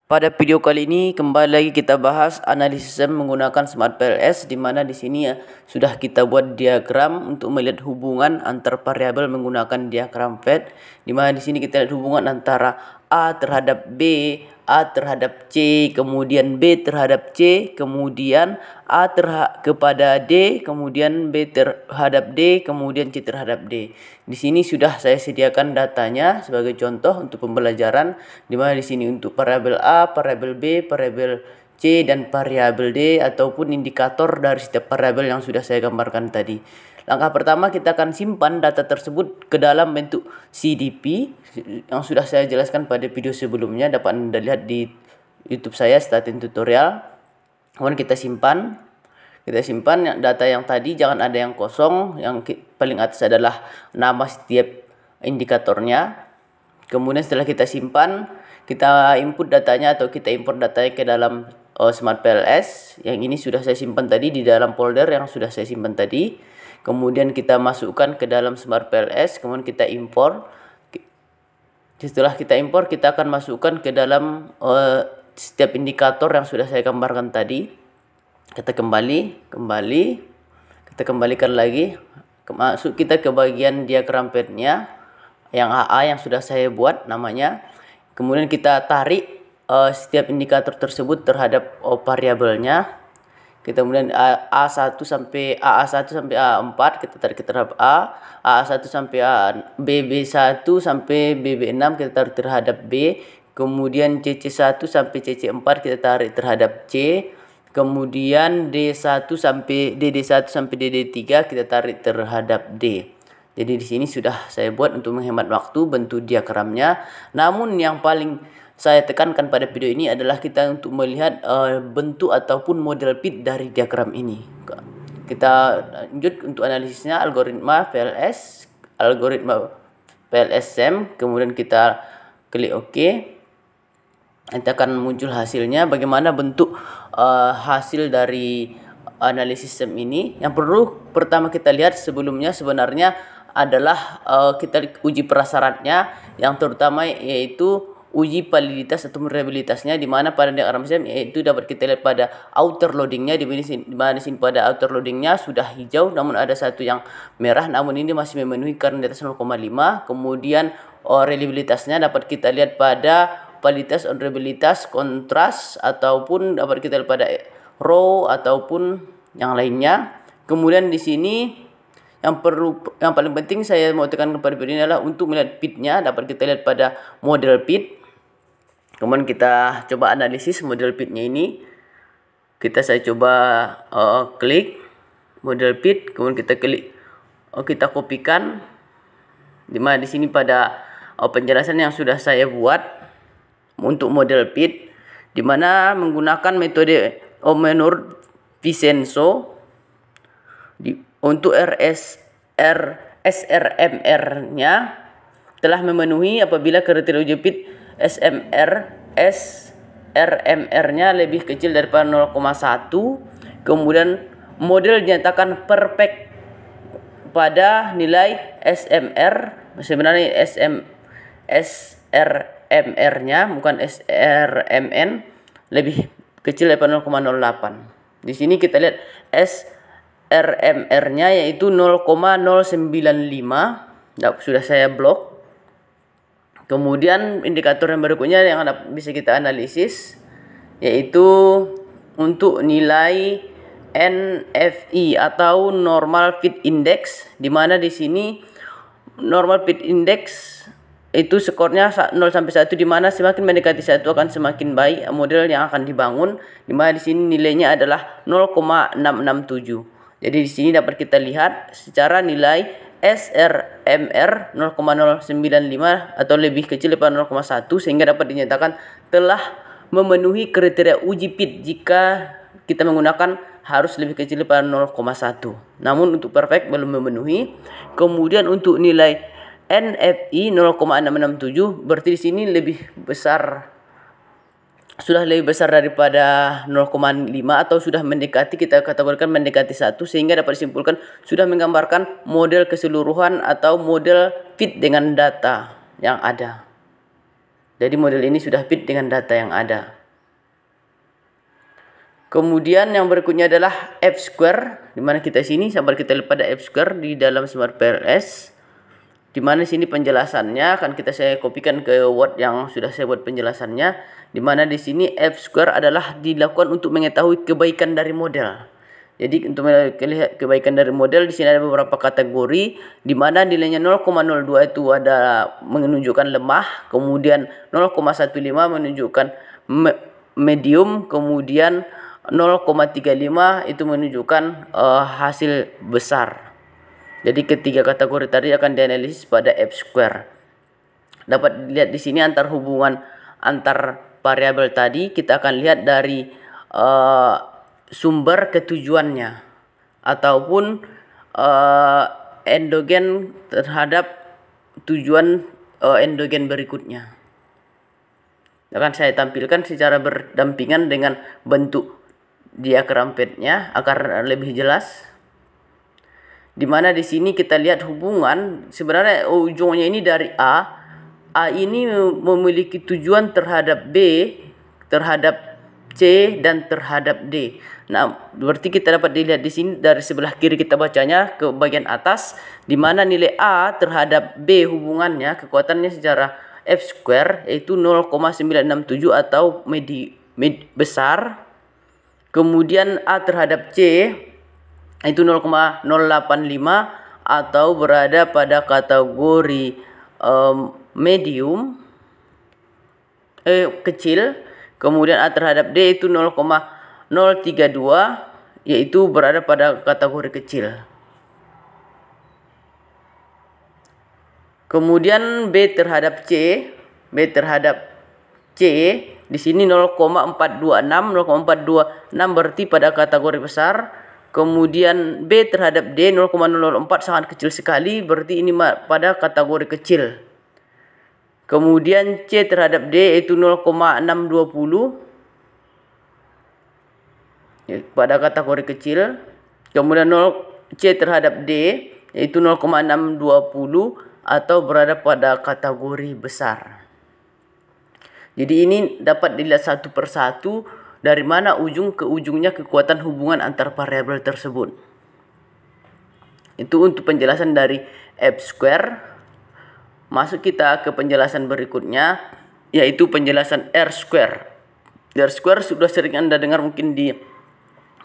Pada video kali ini kembali lagi kita bahas analisis SEM menggunakan Smart PLS, di mana di sini sudah kita buat diagram untuk melihat hubungan antar variabel menggunakan diagram Venn, di mana di sini kita lihat hubungan antara A terhadap B, A terhadap C, kemudian B terhadap C, kemudian A kepada D, kemudian B terhadap D, kemudian C terhadap D. Di sini sudah saya sediakan datanya sebagai contoh untuk pembelajaran, di mana di sini untuk variabel A, variabel B, variabel C, dan variabel D ataupun indikator dari setiap variabel yang sudah saya gambarkan tadi. Langkah pertama, kita akan simpan data tersebut ke dalam bentuk CDP yang sudah saya jelaskan pada video sebelumnya, dapat Anda lihat di YouTube saya Statin Tutorial. Kemudian kita simpan data yang tadi, jangan ada yang kosong. Yang paling atas adalah nama setiap indikatornya. Kemudian setelah kita simpan, kita input datanya atau kita import datanya ke dalam Smart PLS. Yang ini sudah saya simpan tadi di dalam folder yang sudah saya simpan tadi. Kemudian kita masukkan ke dalam Smart PLS, kemudian kita import. Setelah kita import, kita akan masukkan ke dalam setiap indikator yang sudah saya gambarkan tadi. Kita kita kembalikan lagi. Masuk kita ke bagian diagram Venn-nya yang AA yang sudah saya buat namanya. Kemudian kita tarik setiap indikator tersebut terhadap variabelnya. Kita kemudian AA1 sampai AA4 kita tarik terhadap A, AA1 sampai BB1 sampai BB6 kita tarik terhadap B, kemudian CC1 sampai CC4 kita tarik terhadap C, kemudian D1 sampai DD3 kita tarik terhadap D. Jadi di sini sudah saya buat untuk menghemat waktu bentuk diagramnya. Namun yang paling saya tekankan pada video ini adalah kita untuk melihat bentuk ataupun model fit dari diagram ini. Kita lanjut untuk analisisnya, algoritma PLS SEM, kemudian kita klik OK. Nanti akan muncul hasilnya. Bagaimana bentuk hasil dari analisis SEM ini? Yang perlu pertama kita lihat sebelumnya sebenarnya adalah kita uji prasyaratnya, yang terutama yaitu uji validitas atau reliabilitasnya, di mana pada diagram SEM yaitu dapat kita lihat pada outer loadingnya, di mana di sini pada outer loadingnya sudah hijau, namun ada satu yang merah, namun ini masih memenuhi karena di atas 0,5. Kemudian reliabilitasnya dapat kita lihat pada validitas, reliabilitas, kontras, ataupun dapat kita lihat pada row ataupun yang lainnya. Kemudian di sini yang paling penting saya mau tekankan pada video ini adalah untuk melihat fit-nya, dapat kita lihat pada model fit. Kemudian kita coba analisis model fit-nya ini. Saya coba klik model fit, kemudian kita klik kita kopikan, di mana di sini pada penjelasan yang sudah saya buat untuk model fit, di mana menggunakan metode menurut Vincenzo. Untuk SRMR-nya telah memenuhi apabila kriteria uji fit SRMR-nya lebih kecil daripada 0,1. Kemudian model dinyatakan perfect pada nilai SMR. Sebenarnya SRMR-nya bukan SRMN, lebih kecil daripada 0,08. Di sini kita lihat SRMR-nya yaitu 0,095. Sudah saya blok. Kemudian indikator yang berikutnya yang bisa kita analisis yaitu untuk nilai NFI atau normal fit index, di mana di sini normal fit index itu skornya 0 sampai 1, di mana semakin mendekati 1 akan semakin baik model yang akan dibangun, di mana di sini nilainya adalah 0,667. Jadi di sini dapat kita lihat secara nilai SRMR 0,095 atau lebih kecil daripada 0,1, sehingga dapat dinyatakan telah memenuhi kriteria uji fit jika kita menggunakan harus lebih kecil daripada 0,1. Namun untuk perfect belum memenuhi. Kemudian untuk nilai NFI 0,667 berarti di sini lebih besar, sudah lebih besar daripada 0,5 atau sudah mendekati, kita kategorikan mendekati 1, sehingga dapat disimpulkan sudah menggambarkan model keseluruhan atau model fit dengan data yang ada. Jadi model ini sudah fit dengan data yang ada. Kemudian yang berikutnya adalah F square, di mana kita sini sampai kita lihat pada F square di dalam Smart PLS. Di mana sini penjelasannya akan saya kopikan ke Word yang sudah saya buat penjelasannya. Di mana di sini F square adalah dilakukan untuk mengetahui kebaikan dari model. Jadi untuk melihat kebaikan dari model di sini ada beberapa kategori, di mana nilainya 0,02 itu ada menunjukkan lemah, kemudian 0,15 menunjukkan medium, kemudian 0,35 itu menunjukkan hasil besar. Jadi ketiga kategori tadi akan dianalisis pada F square. Dapat dilihat di sini antar hubungan antar variabel tadi, kita akan lihat dari sumber ke tujuannya ataupun endogen terhadap tujuan endogen berikutnya. Akan saya tampilkan secara berdampingan dengan bentuk diagram PET-nya agar lebih jelas. Di mana di sini kita lihat hubungan sebenarnya ujungnya ini dari A. A ini memiliki tujuan terhadap B, terhadap C dan terhadap D. Nah, berarti kita dapat dilihat di sini dari sebelah kiri kita bacanya ke bagian atas, di mana nilai A terhadap B hubungannya kekuatannya secara F square yaitu 0,967 atau besar. Kemudian A terhadap C itu 0,085 atau berada pada kategori medium kecil. Kemudian A terhadap D itu 0,032 yaitu berada pada kategori kecil. Kemudian B terhadap C di sini 0,426 berarti pada kategori besar. Kemudian B terhadap D 0,004 sangat kecil sekali, berarti ini pada kategori kecil. Kemudian C terhadap D itu 0,620 pada kategori kecil. Kemudian C terhadap D yaitu 0,620 atau berada pada kategori besar. Jadi ini dapat dilihat satu persatu dari mana ujung ke ujungnya kekuatan hubungan antar variabel tersebut. Itu untuk penjelasan dari F square. Masuk kita ke penjelasan berikutnya, yaitu penjelasan R square. R square sudah sering Anda dengar mungkin di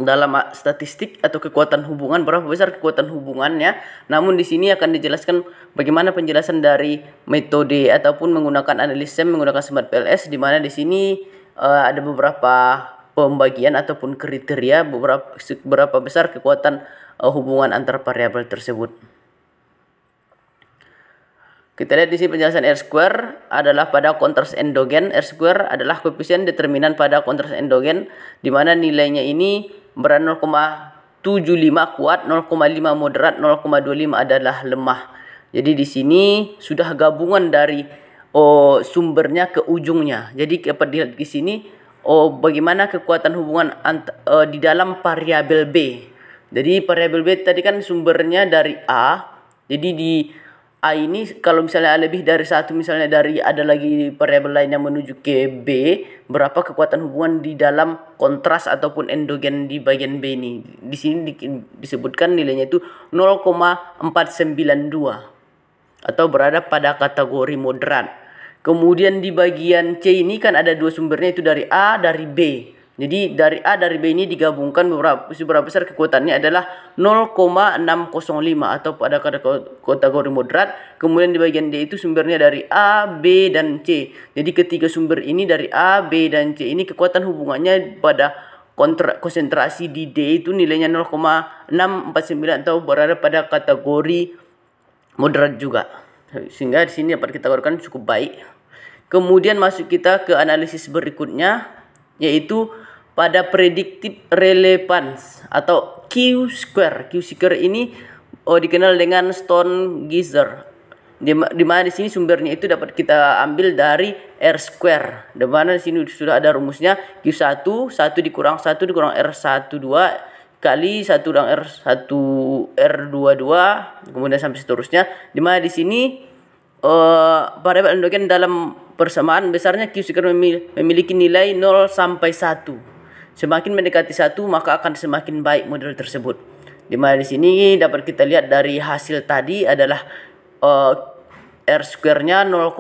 dalam statistik atau kekuatan hubungan, berapa besar kekuatan hubungannya. Namun di sini akan dijelaskan bagaimana penjelasan dari metode ataupun menggunakan analisis menggunakan Smart PLS, di mana di sini ada beberapa pembagian ataupun kriteria berapa besar kekuatan hubungan antar variabel tersebut. Kita lihat di sini penjelasan R square adalah pada kontras endogen. R square adalah koefisien determinan pada kontras endogen, di mana nilainya ini berada 0,75 kuat, 0,5 moderat, 0,25 adalah lemah. Jadi di sini sudah gabungan dari sumbernya ke ujungnya. Jadi dapat dilihat di sini bagaimana kekuatan hubungan di dalam variabel B. Jadi variabel B tadi kan sumbernya dari A. Jadi di A ini kalau misalnya lebih dari satu, misalnya dari ada lagi variabel lain yang menuju ke B, berapa kekuatan hubungan di dalam kontras ataupun endogen di bagian B ini. Di sini disebutkan nilainya itu 0,492 atau berada pada kategori moderat. Kemudian di bagian C ini kan ada dua sumbernya, itu dari A, dari B. Jadi dari A dari B ini digabungkan seberapa besar kekuatannya adalah 0,605 atau pada kategori moderat. Kemudian di bagian D itu sumbernya dari A, B, dan C. Jadi ketiga sumber ini dari A, B, dan C ini kekuatan hubungannya pada konsentrasi di D itu nilainya 0,649 atau berada pada kategori moderat juga. Sehingga di sini dapat kita katakan cukup baik. Kemudian masuk kita ke analisis berikutnya, yaitu pada predictive relevance atau Q square. Q square ini dikenal dengan Stone Geyser. Di mana di sini sumbernya itu dapat kita ambil dari R square. Di mana di sini sudah ada rumusnya Q1 1 dikurang R12 kali 1 kurang R22 kemudian sampai seterusnya. Di mana di sini variabel endogen dalam persamaan besarnya Q square memiliki nilai 0 sampai 1. Semakin mendekati 1 maka akan semakin baik model tersebut. Di mana di sini dapat kita lihat dari hasil tadi adalah R square-nya 0,1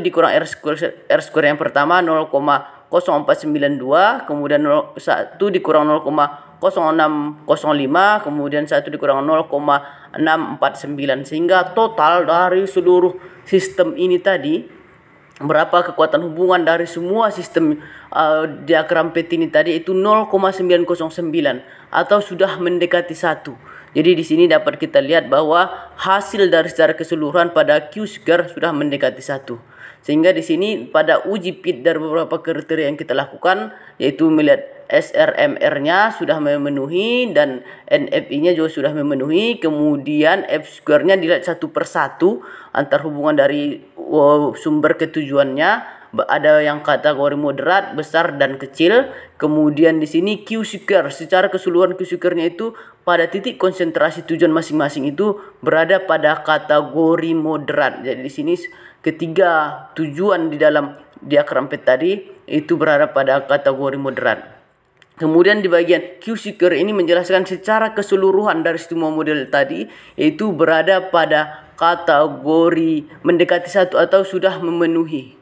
dikurang R square yang pertama 0,0492, kemudian 1 dikurang 0,0605, kemudian 1 dikurang 0,649, sehingga total dari seluruh sistem ini tadi berapa kekuatan hubungan dari semua sistem diagram PT ini tadi itu 0,909 atau sudah mendekati 1. Jadi di sini dapat kita lihat bahwa hasil dari secara keseluruhan pada Q square sudah mendekati 1. Sehingga di sini pada uji fit dari beberapa kriteria yang kita lakukan, yaitu melihat SRMR-nya sudah memenuhi dan NFI-nya juga sudah memenuhi. Kemudian F square-nya dilihat satu persatu antar hubungan dari sumber ke tujuannya. Ada yang kategori moderat, besar, dan kecil. Kemudian di sini Q square, secara keseluruhan Q square-nya itu pada titik konsentrasi tujuan masing-masing itu berada pada kategori moderat. Jadi di sini ketiga tujuan di dalam diagram PET tadi itu berada pada kategori moderat. Kemudian di bagian Q square ini menjelaskan secara keseluruhan dari semua model tadi yaitu berada pada kategori mendekati 1 atau sudah memenuhi.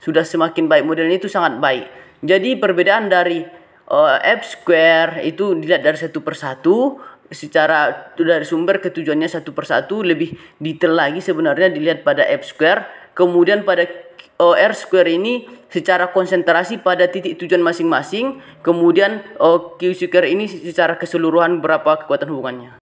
Sudah semakin baik, modelnya itu sangat baik. Jadi perbedaan dari F square itu dilihat dari satu persatu, secara dari sumber ke tujuannya satu persatu, lebih detail lagi sebenarnya dilihat pada F square. Kemudian pada R square ini secara konsentrasi pada titik tujuan masing-masing. Kemudian Q square ini secara keseluruhan berapa kekuatan hubungannya.